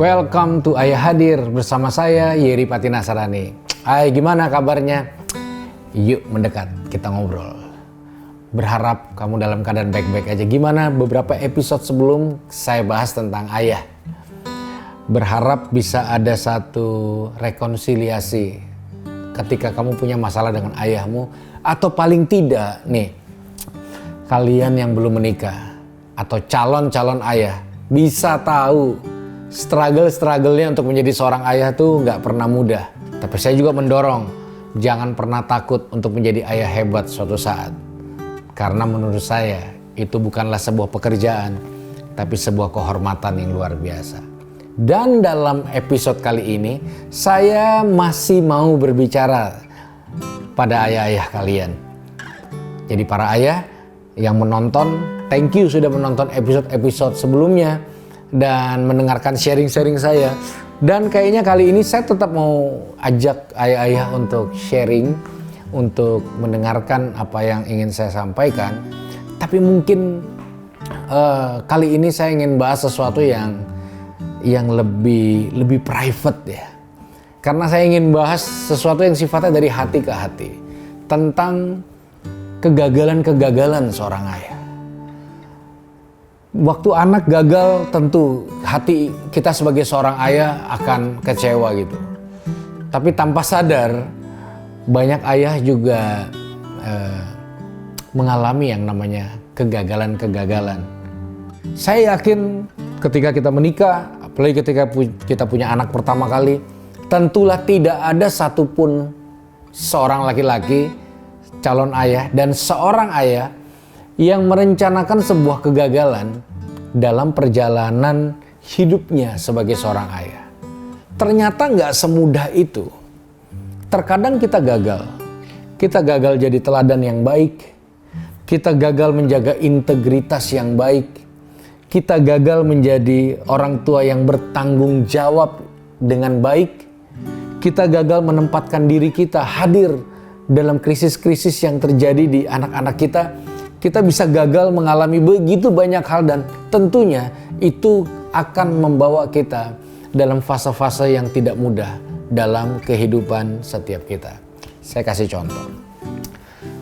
Welcome to Ayah Hadir bersama saya Yeri Pati Nasrani. Hai, gimana kabarnya? Yuk mendekat, kita ngobrol. Berharap kamu dalam keadaan baik-baik aja. Gimana beberapa episode sebelum saya bahas tentang ayah? Berharap bisa ada satu rekonsiliasi ketika kamu punya masalah dengan ayahmu. Atau paling tidak nih, kalian yang belum menikah atau calon-calon ayah bisa tahu struggle-nya untuk menjadi seorang ayah tuh gak pernah mudah. Tapi saya juga mendorong, jangan pernah takut untuk menjadi ayah hebat suatu saat. Karena menurut saya, itu bukanlah sebuah pekerjaan, tapi sebuah kehormatan yang luar biasa. Dan dalam episode kali ini, saya masih mau berbicara pada ayah-ayah kalian. Jadi para ayah yang menonton, thank you sudah menonton episode-episode sebelumnya dan mendengarkan sharing-sharing saya. Dan kayaknya kali ini saya tetap mau ajak ayah-ayah untuk sharing, untuk mendengarkan apa yang ingin saya sampaikan. Tapi mungkin kali ini saya ingin bahas sesuatu yang lebih private ya. Karena saya ingin bahas sesuatu yang sifatnya dari hati ke hati. Tentang kegagalan-kegagalan seorang ayah. Waktu anak gagal, tentu hati kita sebagai seorang ayah akan kecewa gitu. Tapi tanpa sadar, banyak ayah juga mengalami yang namanya kegagalan-kegagalan. Saya yakin ketika kita menikah, apalagi ketika kita punya anak pertama kali, tentulah tidak ada satupun seorang laki-laki, calon ayah dan seorang ayah yang merencanakan sebuah kegagalan dalam perjalanan hidupnya sebagai seorang ayah. Ternyata nggak semudah itu. Terkadang kita gagal. Kita gagal jadi teladan yang baik. Kita gagal menjaga integritas yang baik. Kita gagal menjadi orang tua yang bertanggung jawab dengan baik. Kita gagal menempatkan diri kita hadir dalam krisis-krisis yang terjadi di anak-anak kita. Kita bisa gagal mengalami begitu banyak hal dan tentunya itu akan membawa kita dalam fase-fase yang tidak mudah dalam kehidupan setiap kita. Saya kasih contoh.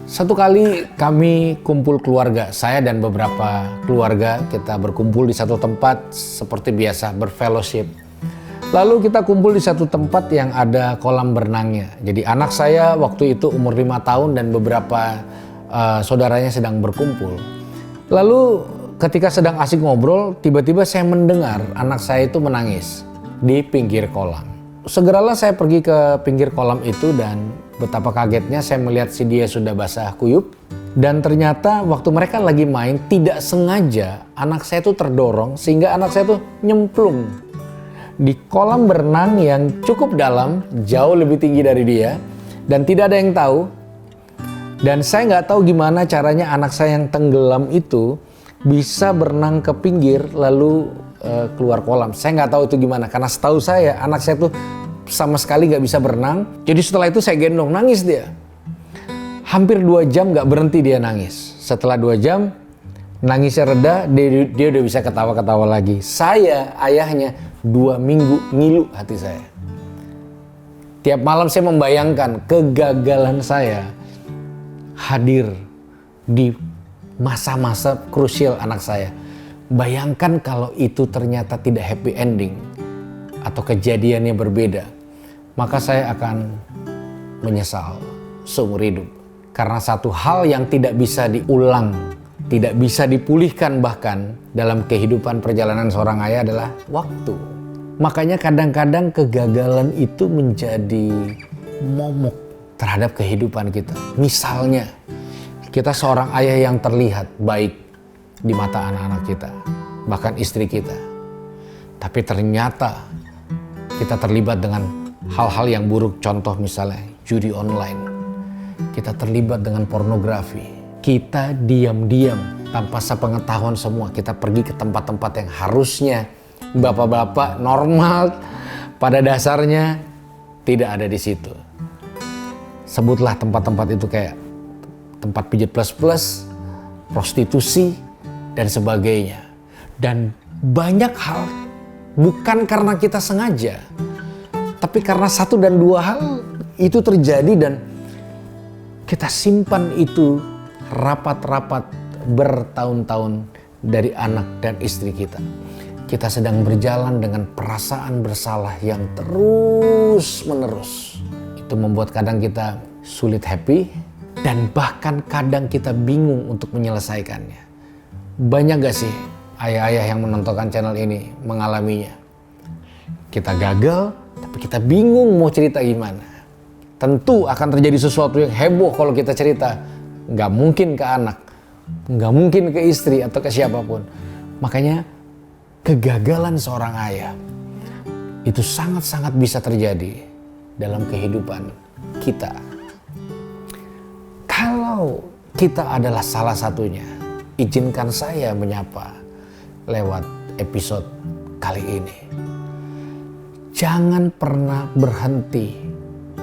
Satu kali kami kumpul keluarga, saya dan beberapa keluarga, kita berkumpul di satu tempat seperti biasa, berfellowship. Lalu kita kumpul di satu tempat yang ada kolam berenangnya. Jadi anak saya waktu itu umur 5 tahun dan beberapa saudaranya sedang berkumpul. Lalu ketika sedang asik ngobrol, tiba-tiba saya mendengar anak saya itu menangis di pinggir kolam. Segeralah saya pergi ke pinggir kolam itu dan betapa kagetnya saya melihat si dia sudah basah kuyup. Dan ternyata waktu mereka lagi main, tidak sengaja anak saya itu terdorong sehingga anak saya itu nyemplung di kolam berenang yang cukup dalam, jauh lebih tinggi dari dia dan tidak ada yang tahu. Dan saya nggak tahu gimana caranya anak saya yang tenggelam itu bisa berenang ke pinggir lalu keluar kolam. Saya nggak tahu itu gimana karena setahu saya anak saya tuh sama sekali nggak bisa berenang. Jadi setelah itu saya gendong, nangis dia. Hampir 2 jam nggak berhenti dia nangis. Setelah 2 jam nangisnya reda, dia udah bisa ketawa-ketawa lagi. Saya ayahnya 2 minggu ngilu hati saya. Tiap malam saya membayangkan kegagalan saya hadir di masa-masa krusial anak saya. Bayangkan kalau itu ternyata tidak happy ending atau kejadiannya berbeda, maka saya akan menyesal seumur hidup. Karena satu hal yang tidak bisa diulang, tidak bisa dipulihkan bahkan dalam kehidupan perjalanan seorang ayah adalah waktu. Makanya kadang-kadang kegagalan itu menjadi momok terhadap kehidupan kita. Misalnya, kita seorang ayah yang terlihat baik di mata anak-anak kita, bahkan istri kita. Tapi ternyata kita terlibat dengan hal-hal yang buruk, contoh misalnya judi online. Kita terlibat dengan pornografi. Kita diam-diam tanpa sepengetahuan semua, kita pergi ke tempat-tempat yang harusnya bapak-bapak normal pada dasarnya tidak ada di situ. Sebutlah tempat-tempat itu kayak tempat pijat plus-plus, prostitusi, dan sebagainya. Dan banyak hal Bukan karena kita sengaja, tapi karena satu dan dua hal itu terjadi dan kita simpan itu rapat-rapat bertahun-tahun dari anak dan istri kita. Kita sedang berjalan dengan perasaan bersalah yang terus-menerus. Itu membuat kadang kita sulit happy dan bahkan kadang kita bingung untuk menyelesaikannya. Banyak gak sih ayah-ayah yang menonton channel ini mengalaminya? Kita gagal, tapi kita bingung mau cerita gimana. Tentu akan terjadi sesuatu yang heboh kalau kita cerita. Gak mungkin ke anak, gak mungkin ke istri atau ke siapapun. Makanya kegagalan seorang ayah itu sangat-sangat bisa terjadi dalam kehidupan kita. Kalau kita adalah salah satunya, izinkan saya menyapa lewat episode kali ini. Jangan pernah berhenti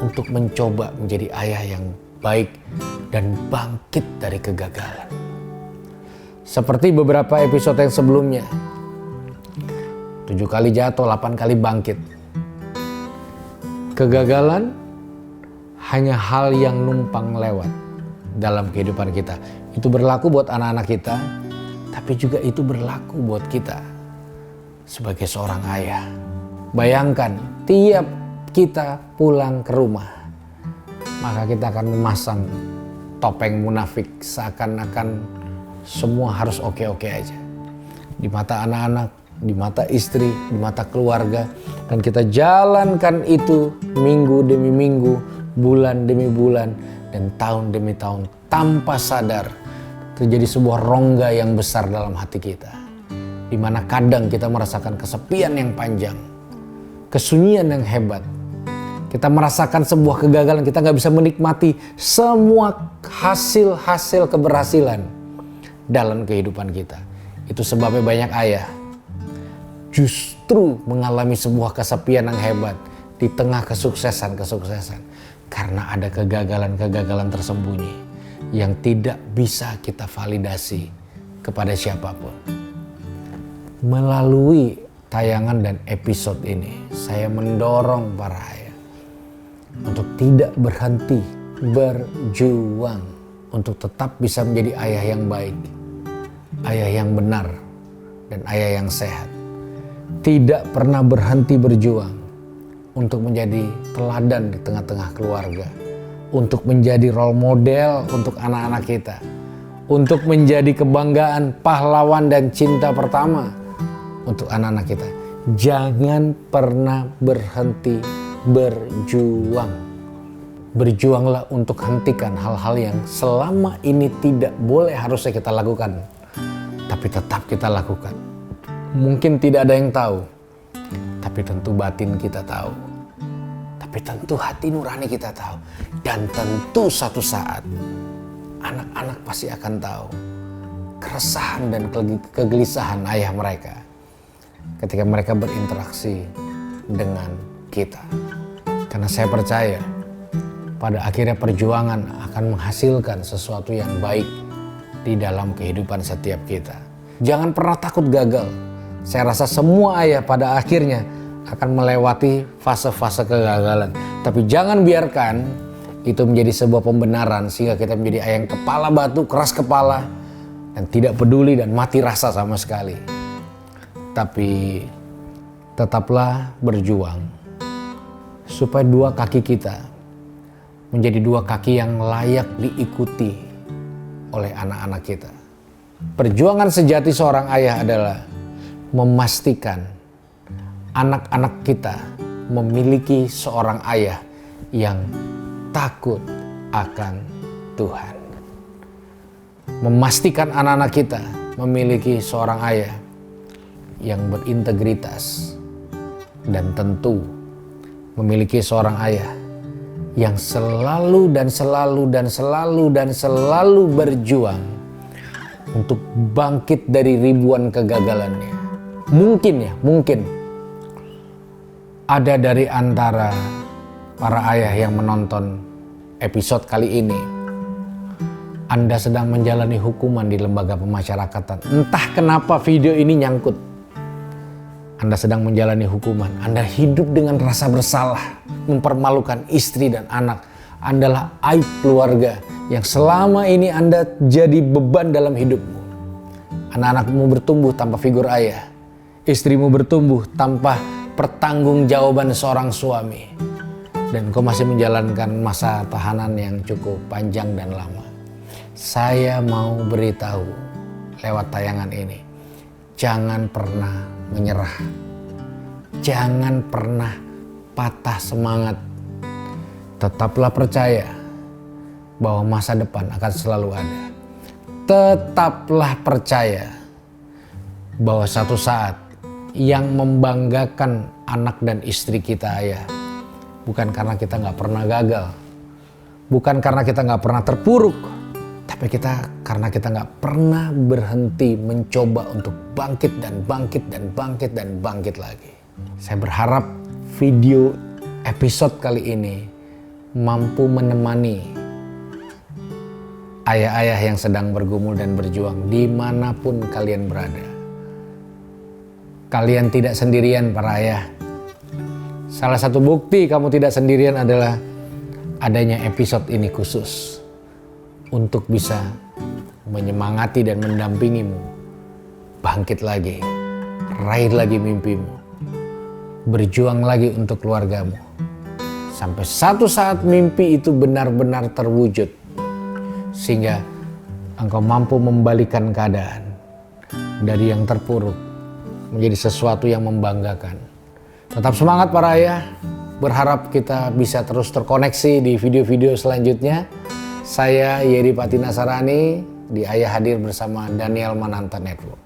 untuk mencoba menjadi ayah yang baik dan bangkit dari kegagalan. Seperti beberapa episode yang sebelumnya, 7 kali jatuh, 8 kali bangkit. Kegagalan hanya hal yang numpang lewat dalam kehidupan kita. Itu berlaku buat anak-anak kita, tapi juga itu berlaku buat kita sebagai seorang ayah. Bayangkan tiap kita pulang ke rumah, maka kita akan memasang topeng munafik seakan-akan semua harus oke-oke aja. Di mata anak-anak, di mata istri, di mata keluarga, dan kita jalankan itu minggu demi minggu, bulan demi bulan, dan tahun demi tahun tanpa sadar terjadi sebuah rongga yang besar dalam hati kita, di mana kadang kita merasakan kesepian yang panjang, kesunyian yang hebat. Kita merasakan sebuah kegagalan, kita gak bisa menikmati semua hasil-hasil keberhasilan dalam kehidupan kita. Itu sebabnya banyak ayah justru mengalami sebuah kesepian yang hebat di tengah kesuksesan-kesuksesan. Karena ada kegagalan-kegagalan tersembunyi yang tidak bisa kita validasi kepada siapapun. Melalui tayangan dan episode ini, saya mendorong para ayah untuk tidak berhenti berjuang untuk tetap bisa menjadi ayah yang baik, ayah yang benar, dan ayah yang sehat. Tidak pernah berhenti berjuang untuk menjadi teladan di tengah-tengah keluarga, untuk menjadi role model untuk anak-anak kita, untuk menjadi kebanggaan, pahlawan dan cinta pertama untuk anak-anak kita. Jangan pernah berhenti berjuang. Berjuanglah untuk hentikan hal-hal yang selama ini tidak boleh harusnya kita lakukan, tapi tetap kita lakukan. Mungkin tidak ada yang tahu, tapi tentu batin kita tahu. Tapi tentu hati nurani kita tahu. Dan tentu satu saat anak-anak pasti akan tahu keresahan dan kegelisahan ayah mereka ketika mereka berinteraksi dengan kita. Karena saya percaya pada akhirnya perjuangan akan menghasilkan sesuatu yang baik di dalam kehidupan setiap kita. Jangan pernah takut gagal. Saya rasa semua ayah pada akhirnya akan melewati fase-fase kegagalan. Tapi jangan biarkan itu menjadi sebuah pembenaran sehingga kita menjadi ayah yang kepala batu, keras kepala, dan tidak peduli dan mati rasa sama sekali. Tapi tetaplah berjuang supaya dua kaki kita menjadi dua kaki yang layak diikuti oleh anak-anak kita. Perjuangan sejati seorang ayah adalah memastikan anak-anak kita memiliki seorang ayah yang takut akan Tuhan. Memastikan anak-anak kita memiliki seorang ayah yang berintegritas, dan tentu memiliki seorang ayah yang selalu berjuang untuk bangkit dari ribuan kegagalannya. Mungkin ada dari antara para ayah yang menonton episode kali ini, Anda sedang menjalani hukuman di lembaga pemasyarakatan. Entah kenapa video ini nyangkut. Anda sedang menjalani hukuman, Anda hidup dengan rasa bersalah, mempermalukan istri dan anak, Andalah aib keluarga yang selama ini Anda jadi beban dalam hidupmu. Anak-anakmu bertumbuh tanpa figur ayah, istrimu bertumbuh tanpa pertanggungjawaban seorang suami, dan kau masih menjalankan masa tahanan yang cukup panjang dan lama. Saya mau beritahu lewat tayangan ini, jangan pernah menyerah. Jangan pernah patah semangat. Tetaplah percaya bahwa masa depan akan selalu ada. Tetaplah percaya bahwa satu saat yang membanggakan anak dan istri kita ayah, bukan karena kita nggak pernah gagal, bukan karena kita nggak pernah terpuruk, tapi karena kita nggak pernah berhenti mencoba untuk bangkit dan bangkit dan bangkit dan bangkit lagi. Saya berharap video episode kali ini mampu menemani ayah-ayah yang sedang bergumul dan berjuang dimanapun kalian berada. Kalian tidak sendirian para ayah. Salah satu bukti kamu tidak sendirian adalah adanya episode ini khusus untuk bisa menyemangati dan mendampingimu bangkit lagi, raih lagi mimpimu, berjuang lagi untuk keluargamu, sampai satu saat mimpi itu benar-benar terwujud, sehingga engkau mampu membalikan keadaan dari yang terpuruk menjadi sesuatu yang membanggakan. Tetap semangat para ayah, berharap kita bisa terus terkoneksi di video-video selanjutnya. Saya Yeri Patina Sarani di Ayah Hadir bersama Daniel Mananta Network.